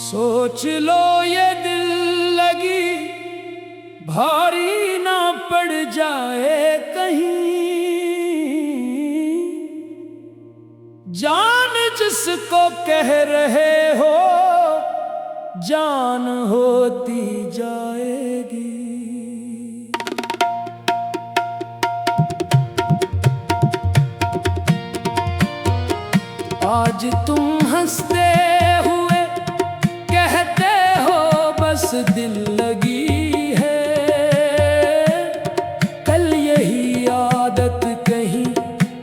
सोच लो ये दिल लगी भारी ना पड़ जाए कहीं। जान जिसको कह रहे हो जान होती जाएगी। आज तुम हंसते हुए कहते हो बस दिल लगी है, कल यही आदत कहीं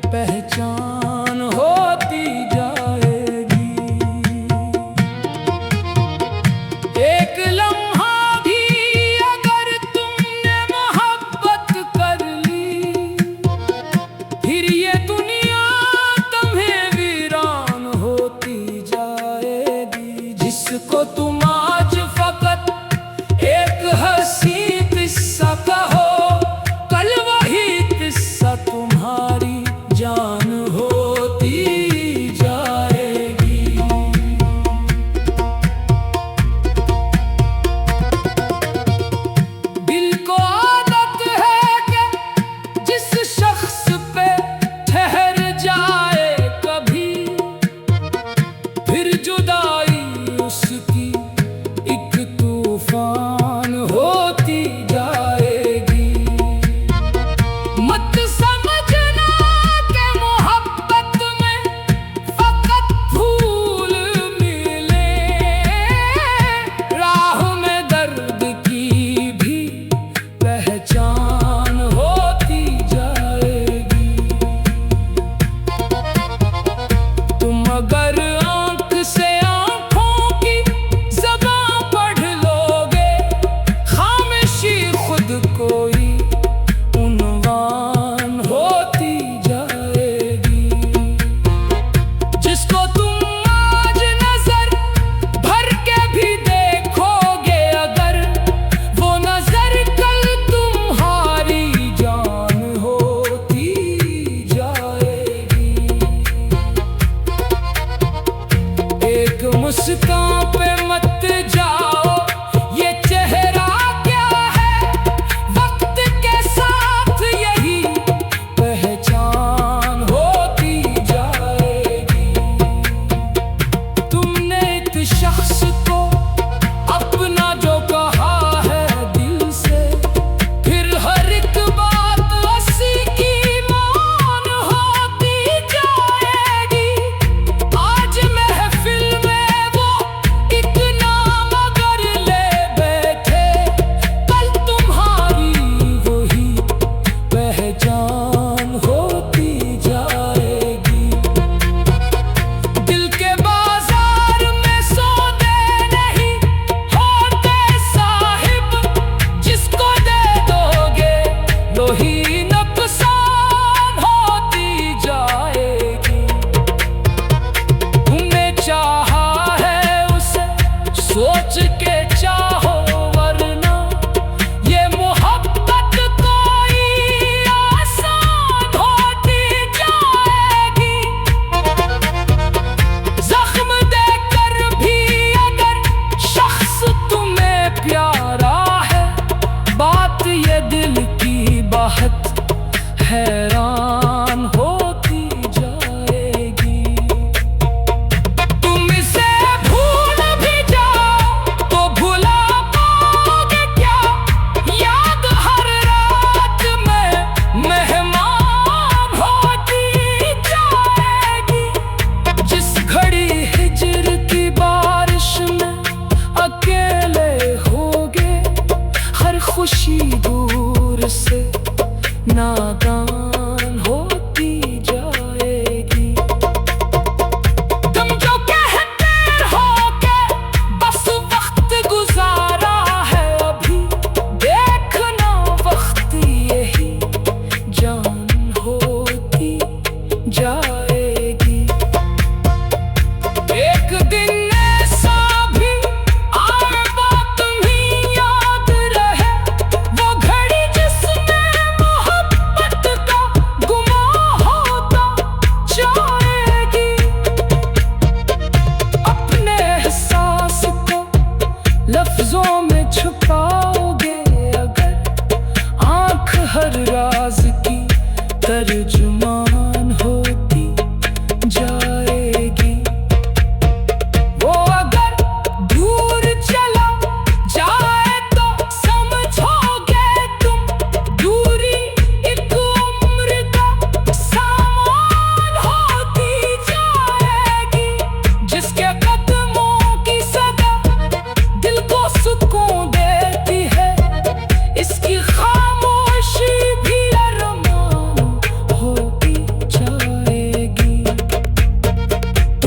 पहचान होती जाएगी। एक लम्हा भी अगर तुमने मोहब्बत कर ली, फिर ये दुनिया जिसको तुम आज फकत एक हंसी किस्सा कहो, कल वही किस्सा तुम्हारी जान होती जाएगी। दिल को आदत है कि जिस शख्स पे ठहर जाए कभी, फिर जुदाई उसकी एक तूफान होती जाएगी। मत समझना कि मोहब्बत में फकत फूल मिले, राह में दर्द की भी पहचान होती जाएगी। तुम अगर आंख से कोई उन्वान होती जाएगी। जिसको तुम आज नजर भर के भी देखोगे अगर, वो नजर कल तुम्हारी जान होती जाएगी। एक मुस्कान पे मत जाओ, ये चेहरा शख्स को अपना जो कहा है दिल से, फिर हर एक बात उसी की मान होती जाएगी। आज महफिल में वो एक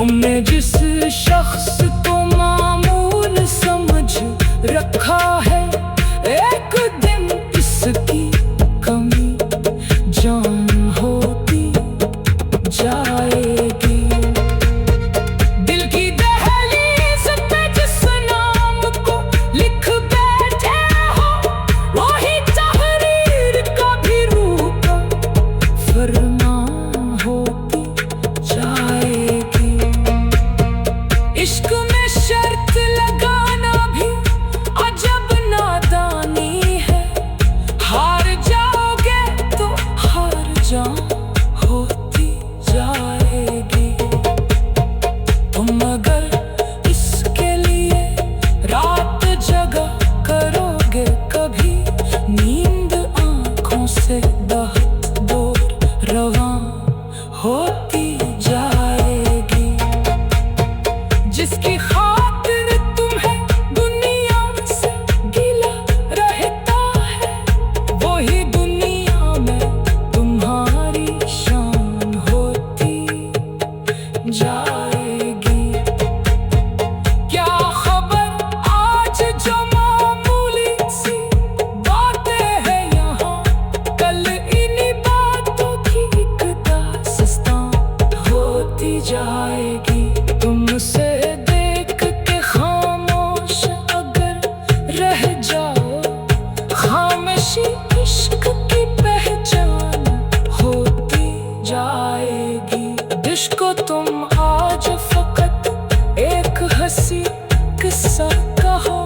तुमने जिस शख्स को मामूल समझ रखा है, एक दिन इसकी कमी जान होती जाएगी। दिल की दहलीज पे जिस नाम को लिख बैठे हो, वही तहरीर का भी रूह का फरमा होती जाएगी। इश्क में शर्त लगाना भी अजब नादानी है, हार जाओगे तो हार जाओ होती जाएगी। तुम अगर इसके लिए रात जगा करोगे कभी, नींद आंखों से बहुत दूर रवां होती जाएगी। जिसकी खातिर तुम्हें दुनिया से गिला रहता है, वही दुनिया में तुम्हारी शान होती जाएगी। क्या खबर आज जो मामूली सी बातें हैं यहाँ, कल इन्हीं बातों की एक दास्तां होती जाएगी। तुमसे देख के खामोश अगर रह जाओ, खामोशी इश्क की पहचान होती जाएगी। इश्क तुम आज फकत एक हंसी किस्सा कहो,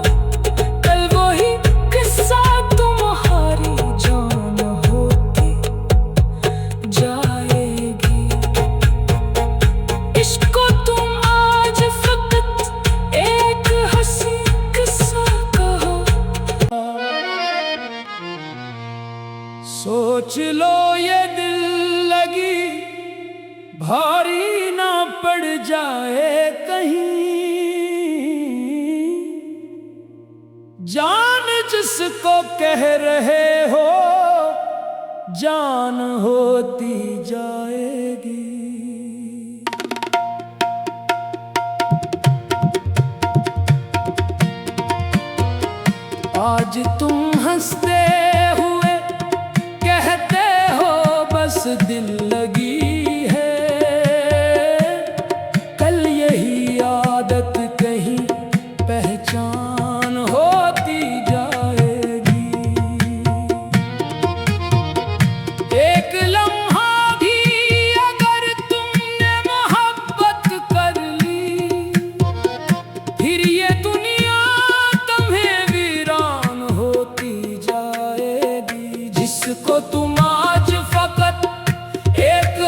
कल वही किस्सा तुम्हारी जान होती जाएगी। इश्क तुम आज फकत एक हंसी किस्सा कहो। सोच लो ये दिल लगी भारी ना पड़ जाए कहीं, जान जिसको कह रहे हो जान होती जाएगी। आज तुम हंसते हुए कहते हो बस दिल लगी है, कल यही आदत कहीं पहचान होती जाएगी। एक लम्हा भी अगर तुमने मोहब्बत कर ली, फिर ये दुनिया तुम्हें वीरान होती जाएगी। जिसको तुम आज फकत एक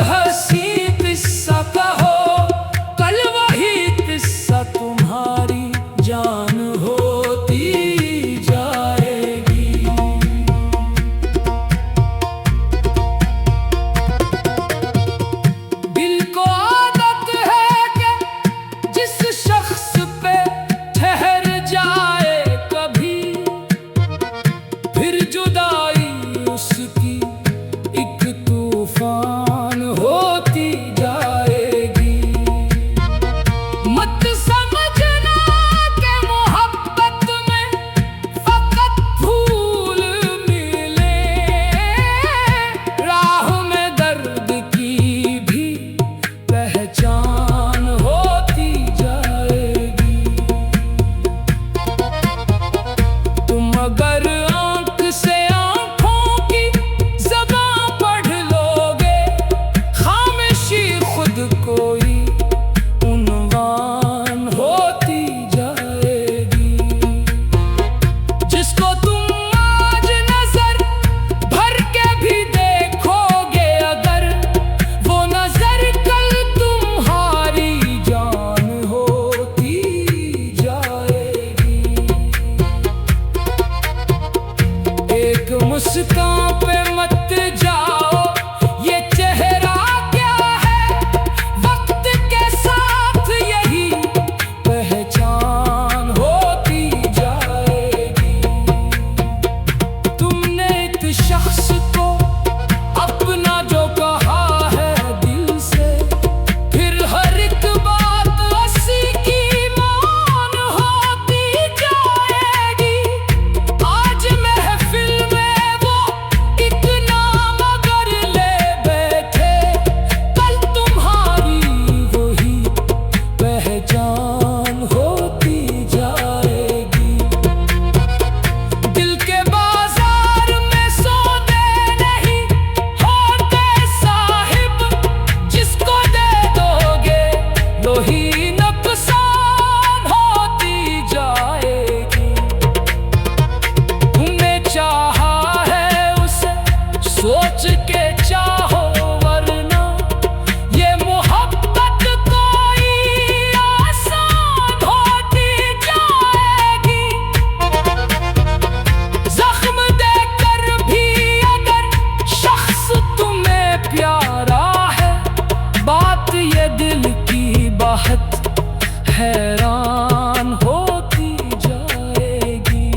हैरान होती जाएगी।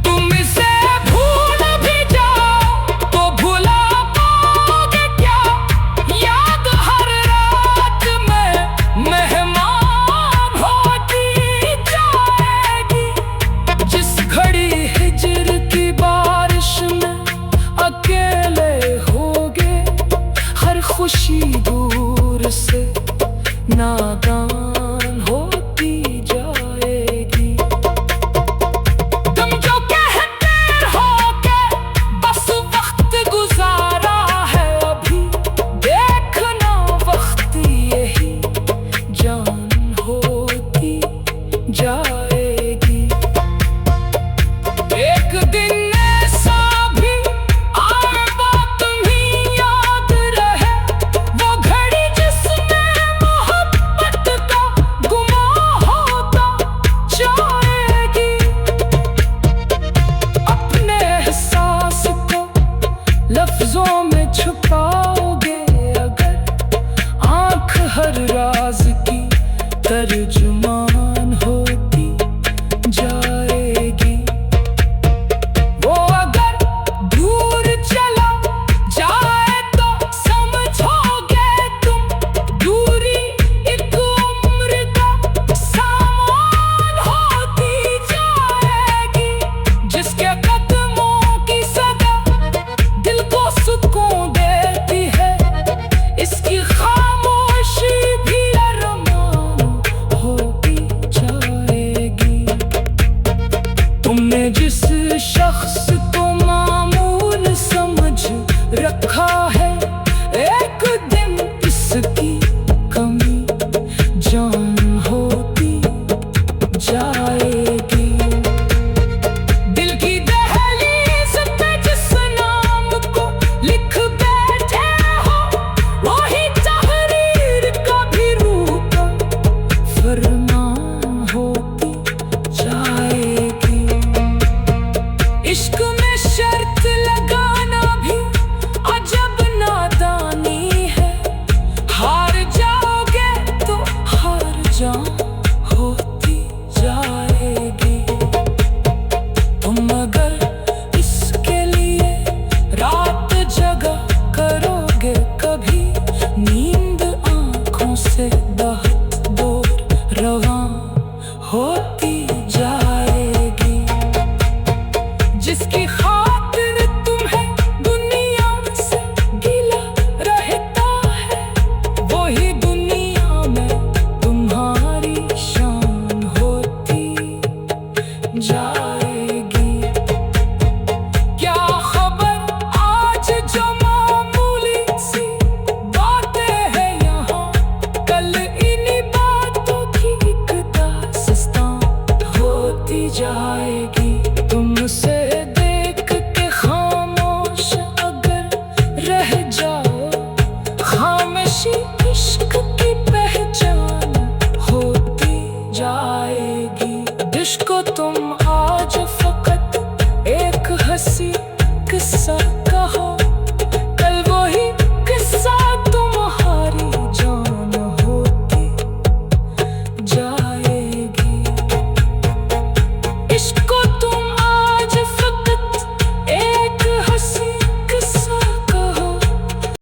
तुम इसे भूल भी जाओ तो भुला पाओगे क्या? याद हर रात में मेहमान होती जाएगी। जिस घड़ी हिजर की बारिश में अकेले होगे, हर खुशी दूर से नादान होती जाएगी। तुम जो कहते हो के बस वक्त गुजारा है अभी, देखना वक्त यही जान होती जाएगी। एक दिन ऐसा भी आएगा तुम्हें याद रहे, वो घड़ी जिसमें मोहब्बत का गुमां होता जाएगी। अपने एहसास को लफ्जों में छुपाओगे अगर, आंख हर राज की तर्जुमान होती जाएगी। वो अगर दूर चला जाए तो समझोगे तुम, दूरी एक उम्र का सामान होती जाएगी। जिसके कदमों की सदा दिल को सुकून देती है, इसकी खामोशी भी अरमान होती जाएगी। तुमने जिस शख्स को मामूल समझ रखा है, एक दिन इसकी कमी जान होती जाएगी। दिल की दहलीज पे जिस नाम को लिख बैठे हो, वही तहरीर का भी रूह का फरमान होती जाएगी। इश्क में शर्त लगाना भी अजब नादानी है, हार जाओगे तो हार जाओ होती जाएगी। तुम अगर इसके लिए रात जगा करोगे कभी, नींद आंखों से